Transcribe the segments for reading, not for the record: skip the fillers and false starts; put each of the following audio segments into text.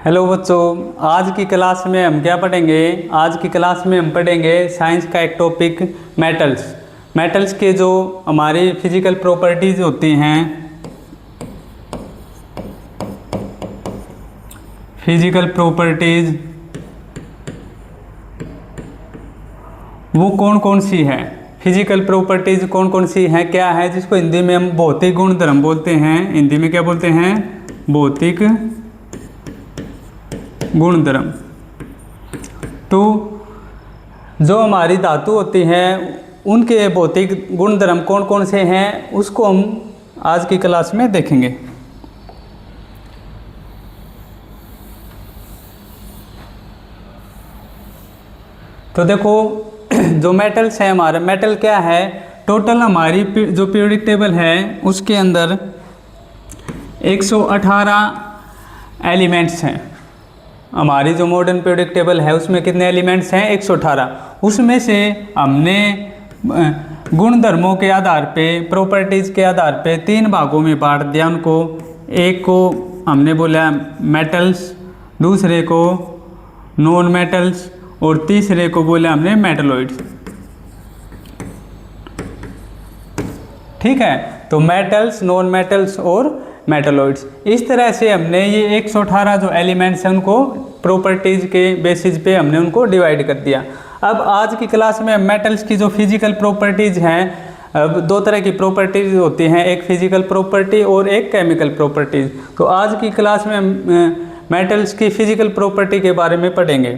Hello बच्चों, आज की क्लास में हम क्या पढ़ेंगे। आज की क्लास में हम पढ़ेंगे साइंस का एक टॉपिक मेटल्स। मेटल्स के जो हमारी फिजिकल प्रॉपर्टीज होती हैं, फिजिकल प्रॉपर्टीज वो कौन कौन सी है। फिजिकल प्रॉपर्टीज कौन कौन सी हैं, क्या है, जिसको हिंदी में हम भौतिक गुणधर्म बोलते हैं। हिंदी में क्या बोलते हैं? भौतिक गुणधर्म। तो जो हमारी धातु होती हैं उनके भौतिक गुणधर्म कौन कौन से हैं, उसको हम आज की क्लास में देखेंगे। तो देखो, जो मेटल्स हैं, हमारा मेटल क्या है, टोटल हमारी जो पीरियोडिक टेबल है उसके अंदर 118 एलिमेंट्स हैं। हमारी जो मॉडर्न पीरियोडिक टेबल है उसमें कितने एलिमेंट्स हैं? 118। उसमें से हमने गुणधर्मों के आधार पे, प्रॉपर्टीज़ के आधार पे 3 भागों में बांट दिया उनको। एक को हमने बोला मेटल्स, दूसरे को नॉन मेटल्स और तीसरे को बोला हमने मेटलॉइड्स। ठीक है, तो मेटल्स, नॉन मेटल्स और मेटलॉइड्स, इस तरह से हमने ये 118 जो एलिमेंट्स हैं उनको प्रॉपर्टीज़ के बेसिस पे हमने उनको डिवाइड कर दिया। अब आज की क्लास में मेटल्स की जो फिजिकल प्रॉपर्टीज़ हैं, अब 2 तरह की प्रॉपर्टीज़ होती हैं, एक फिजिकल प्रॉपर्टी और एक केमिकल प्रॉपर्टीज़। तो आज की क्लास में हम मेटल्स की फिजिकल प्रॉपर्टी के बारे में पढ़ेंगे।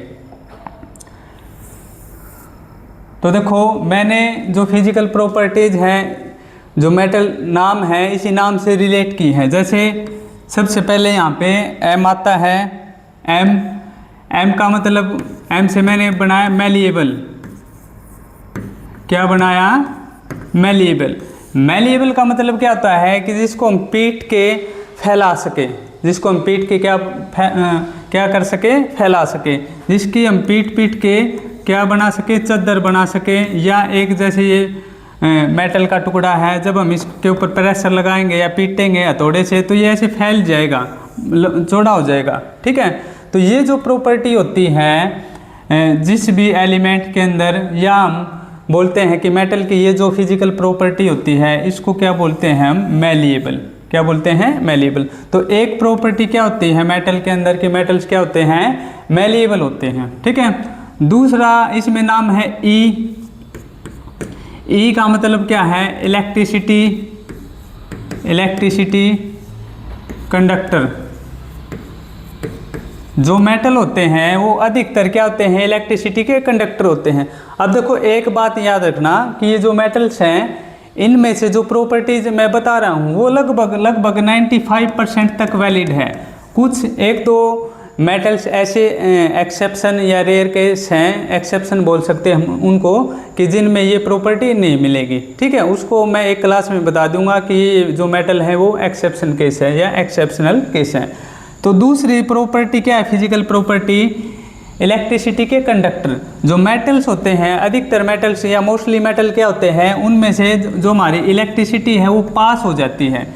तो देखो, मैंने जो फिजिकल प्रॉपर्टीज़ हैं, जो मेटल नाम है, इसी नाम से रिलेट की है। जैसे सबसे पहले यहाँ पे एम आता है। एम का मतलब, एम से मैंने बनाया मैलिएबल। क्या बनाया? मैलिएबल। मैलिएबल का मतलब क्या होता है कि जिसको हम पीट के फैला सके, जिसको हम पीट के क्या कर सके? फैला सके। जिसकी हम पीट के क्या बना सके? चादर बना सके। या एक जैसे ये मेटल का टुकड़ा है, जब हम इसके ऊपर प्रेशर लगाएंगे या पीटेंगे हथौड़े से तो ये ऐसे फैल जाएगा, चौड़ा हो जाएगा। ठीक है, तो ये जो प्रॉपर्टी होती है जिस भी एलिमेंट के अंदर, या हम बोलते हैं कि मेटल की ये जो फिजिकल प्रॉपर्टी होती है इसको क्या बोलते हैं हम? मैलिएबल। क्या बोलते हैं? मैलिएबल। तो एक प्रॉपर्टी क्या होती है मेटल के अंदर कि मेटल्स क्या होते हैं? मैलिएबल होते हैं। ठीक है, दूसरा इसमें नाम है ई। ई का मतलब क्या है? Electricity, electricity conductor. जो मेटल होते हैं वो अधिकतर क्या होते हैं? इलेक्ट्रिसिटी के कंडक्टर होते हैं। अब देखो, एक बात याद रखना कि ये जो मेटल्स हैं इनमें से जो प्रॉपर्टीज मैं बता रहा हूँ वो लगभग 95% तक वैलिड है। कुछ एक दो मेटल्स ऐसे एक्सेप्शन या रेयर केस हैं, एक्सेप्शन बोल सकते हैं हम उनको, कि जिनमें ये प्रॉपर्टी नहीं मिलेगी। ठीक है, उसको मैं एक क्लास में बता दूंगा कि ये जो मेटल है वो एक्सेप्शन केस है या एक्सेप्शनल केस है। तो दूसरी प्रॉपर्टी क्या है? फिजिकल प्रॉपर्टी इलेक्ट्रिसिटी के कंडक्टर। जो मेटल्स होते हैं, अधिकतर मेटल्स या मोस्टली मेटल क्या होते हैं, उनमें से जो हमारी इलेक्ट्रिसिटी है वो पास हो जाती है।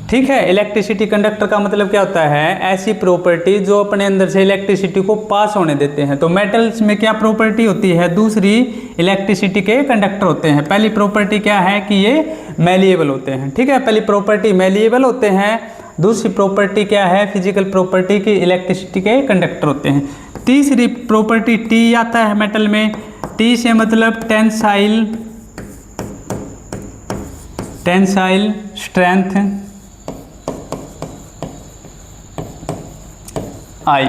ठीक है, इलेक्ट्रिसिटी कंडक्टर का मतलब क्या होता है? ऐसी प्रॉपर्टी जो अपने अंदर से इलेक्ट्रिसिटी को पास होने देते हैं। तो मेटल्स में क्या प्रॉपर्टी होती है? दूसरी, इलेक्ट्रिसिटी के कंडक्टर होते हैं। पहली प्रॉपर्टी क्या है कि ये मैलिएबल होते हैं। ठीक है, पहली प्रॉपर्टी मैलिएबल होते हैं। दूसरी प्रॉपर्टी क्या है? फिजिकल प्रॉपर्टी की इलेक्ट्रिसिटी के कंडक्टर होते हैं। तीसरी प्रॉपर्टी टी आता है मेटल में। टी से मतलब टेंसाइल, टेंसाइल स्ट्रेंथ, आई।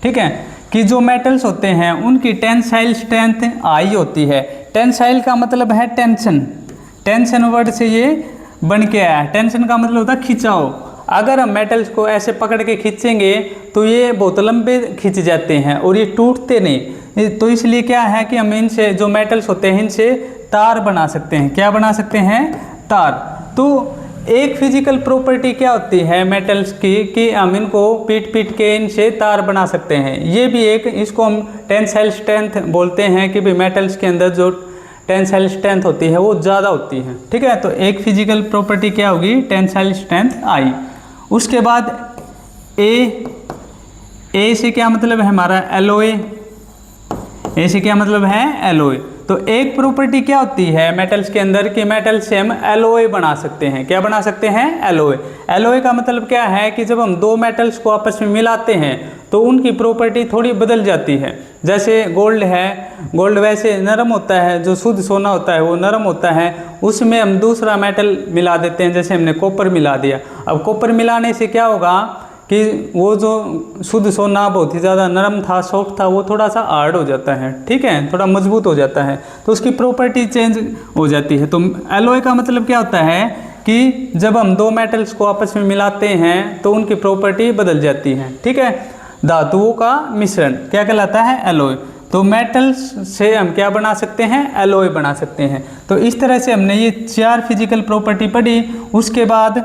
ठीक है, कि जो मेटल्स होते हैं उनकी टेंसाइल स्ट्रेंथ आई होती है। टेंसाइल का मतलब है टेंशन। टेंशन वर्ड से ये बन के आया है। टेंशन का मतलब होता है खिंचाव। अगर हम मेटल्स को ऐसे पकड़ के खींचेंगे तो ये बहुत लंबे खिंच जाते हैं और ये टूटते नहीं। तो इसलिए क्या है कि हम इनसे, जो मेटल्स होते हैं, इनसे तार बना सकते हैं। क्या बना सकते हैं? तार। तो एक फिजिकल प्रॉपर्टी क्या होती है मेटल्स की कि हम इनको पीट के इनसे तार बना सकते हैं। ये भी एक, इसको हम टेंसाइल स्ट्रेंथ बोलते हैं कि भाई मेटल्स के अंदर जो टेंसाइल स्ट्रेंथ होती है वो ज़्यादा होती है। ठीक है, तो एक फिजिकल प्रॉपर्टी क्या होगी? टेंसाइल स्ट्रेंथ आई। उसके बाद ए ए से क्या मतलब है हमारा एलॉय, ए से क्या मतलब है एलॉय। तो एक प्रॉपर्टी क्या होती है मेटल्स के अंदर कि मेटल से हम एलॉय बना सकते हैं। क्या बना सकते हैं? एलॉय। एलॉय का मतलब क्या है कि जब हम दो मेटल्स को आपस में मिलाते हैं तो उनकी प्रॉपर्टी थोड़ी बदल जाती है। जैसे गोल्ड है, गोल्ड वैसे नरम होता है, जो शुद्ध सोना होता है वो नरम होता है, उसमें हम दूसरा मेटल मिला देते हैं, जैसे हमने कॉपर मिला दिया। अब कॉपर मिलाने से क्या होगा कि वो जो शुद्ध सोना बहुत ही ज़्यादा नरम था, सॉफ्ट था, वो थोड़ा सा हार्ड हो जाता है, ठीक है, थोड़ा मजबूत हो जाता है, तो उसकी प्रॉपर्टी चेंज हो जाती है। तो एलॉय का मतलब क्या होता है कि जब हम दो मेटल्स को आपस में मिलाते हैं तो उनकी प्रॉपर्टी बदल जाती है, ठीक है। धातुओं का मिश्रण क्या कहलाता है? एलॉय। तो मेटल्स से हम क्या बना सकते हैं? एलॉय बना सकते हैं। तो इस तरह से हमने ये 4 फिजिकल प्रॉपर्टी पढ़ी। उसके बाद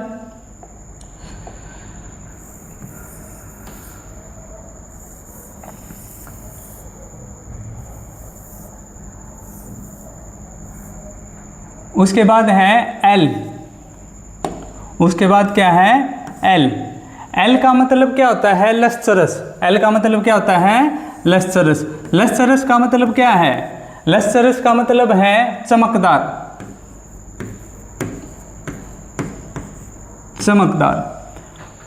है एल। उसके बाद क्या है? एल। एल का मतलब क्या होता है? लश्चरस। एल का मतलब क्या होता है? लश्चरस। लश्चरस का मतलब क्या है? लश्चरस का मतलब है चमकदार, चमकदार,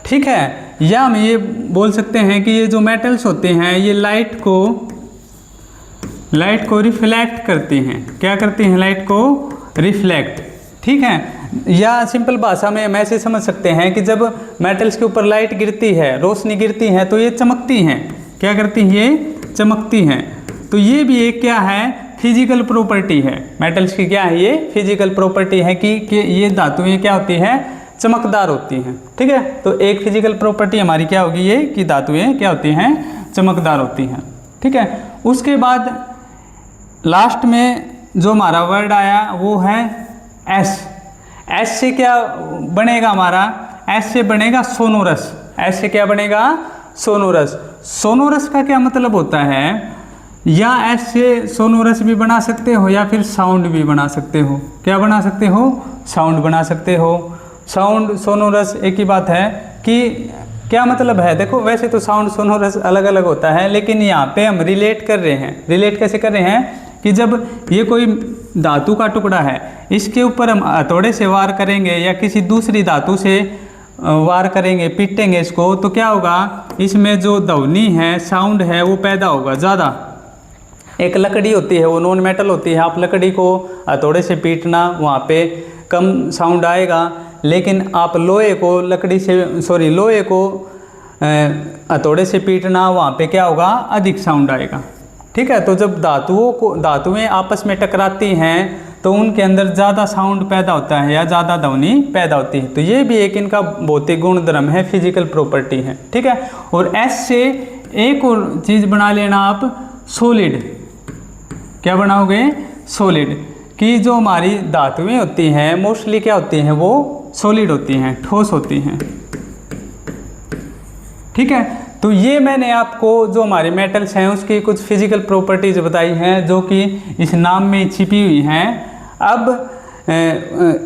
ठीक है। या हम ये बोल सकते हैं कि ये जो मेटल्स होते हैं ये लाइट को रिफ्लेक्ट करती हैं। क्या करती हैं? लाइट को रिफ्लेक्ट, ठीक है। या सिंपल भाषा में हम ऐसे समझ सकते हैं कि जब मेटल्स के ऊपर लाइट गिरती है, रोशनी गिरती है, तो ये चमकती हैं। क्या करती हैं? ये चमकती हैं। तो ये भी एक क्या है? फिजिकल प्रॉपर्टी है। मेटल्स की क्या है? ये फिजिकल प्रॉपर्टी है कि ये धातुएं क्या होती हैं? चमकदार होती हैं, ठीक है। तो एक फिजिकल प्रॉपर्टी हमारी क्या होगी ये कि धातुएं क्या होती हैं? चमकदार होती हैं, ठीक है। उसके बाद लास्ट में जो हमारा वर्ड आया वो है एस। एस से क्या बनेगा हमारा? एस से बनेगा सोनोरस। एस से क्या बनेगा? सोनोरस। सोनोरस का क्या मतलब होता है? या एस से सोनोरस भी बना सकते हो या फिर साउंड भी बना सकते हो। क्या बना सकते हो? साउंड बना सकते हो। साउंड सोनोरस एक ही बात है कि क्या मतलब है? देखो वैसे तो साउंड सोनोरस अलग अलग होता है, लेकिन यहाँ पे हम रिलेट कर रहे हैं। रिलेट कैसे कर रहे हैं कि जब ये कोई धातु का टुकड़ा है, इसके ऊपर हम हथौड़े से वार करेंगे या किसी दूसरी धातु से वार करेंगे, पीटेंगे इसको, तो क्या होगा? इसमें जो ध्वनि है, साउंड है, वो पैदा होगा ज़्यादा। एक लकड़ी होती है, वो नॉन मेटल होती है, आप लकड़ी को हथौड़े से पीटना, वहाँ पे कम साउंड आएगा। लेकिन आप लोहे को हथौड़े से पीटना, वहाँ पे क्या होगा? अधिक साउंड आएगा, ठीक है। तो जब धातुएं आपस में टकराती हैं तो उनके अंदर ज़्यादा साउंड पैदा होता है या ज़्यादा ध्वनि पैदा होती है। तो ये भी एक इनका भौतिक गुणधर्म है, फिजिकल प्रॉपर्टी है, ठीक है। और एस से एक और चीज़ बना लेना आप, सॉलिड। क्या बनाओगे? सॉलिड। कि जो हमारी धातुएं होती हैं मोस्टली क्या होती हैं? वो सॉलिड होती हैं, ठोस होती हैं, ठीक है। तो ये मैंने आपको जो हमारे मेटल्स हैं उसकी कुछ फिजिकल प्रॉपर्टीज बताई हैं जो कि इस नाम में छिपी हुई हैं। अब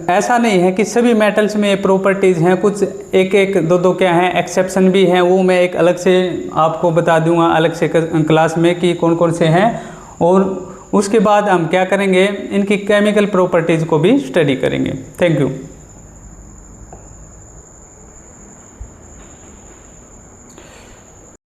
ऐसा नहीं है कि सभी मेटल्स में प्रॉपर्टीज़ हैं, कुछ एक दो क्या हैं, एक्सेप्शन भी हैं, वो मैं एक अलग से आपको बता दूंगा अलग से क्लास में कि कौन कौन से हैं। और उसके बाद हम क्या करेंगे? इनकी केमिकल प्रॉपर्टीज़ को भी स्टडी करेंगे। Thank you.